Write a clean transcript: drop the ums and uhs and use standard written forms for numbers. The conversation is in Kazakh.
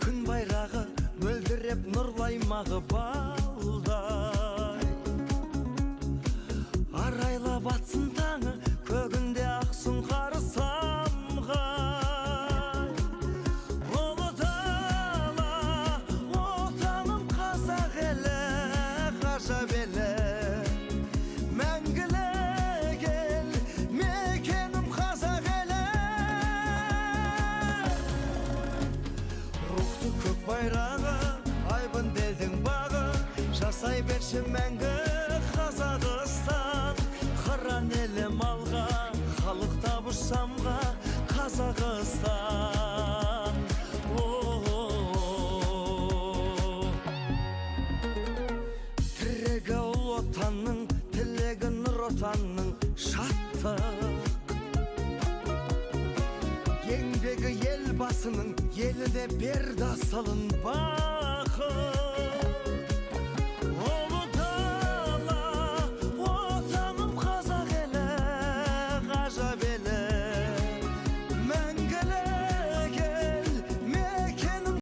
күн байрағы мөлдіреп нұрлаймағы балдай. Арайлап атсын таңы, көгінде ақсын қары самғай. Ұлы дала, отаным қазақ елі, ғажап елі. Мәңгілік ел, мекенім қазақ елі. Рухты көк байрағы, айбын белдің бағы, жасай берші мәңгі Қазақстан. Қыран елім алға, халық табыш самға, Қазақстан. Тірегі ұл отанның, тілегі нұр отанның шаттық. Еңбегі ел басының, еліне берді асылын бар.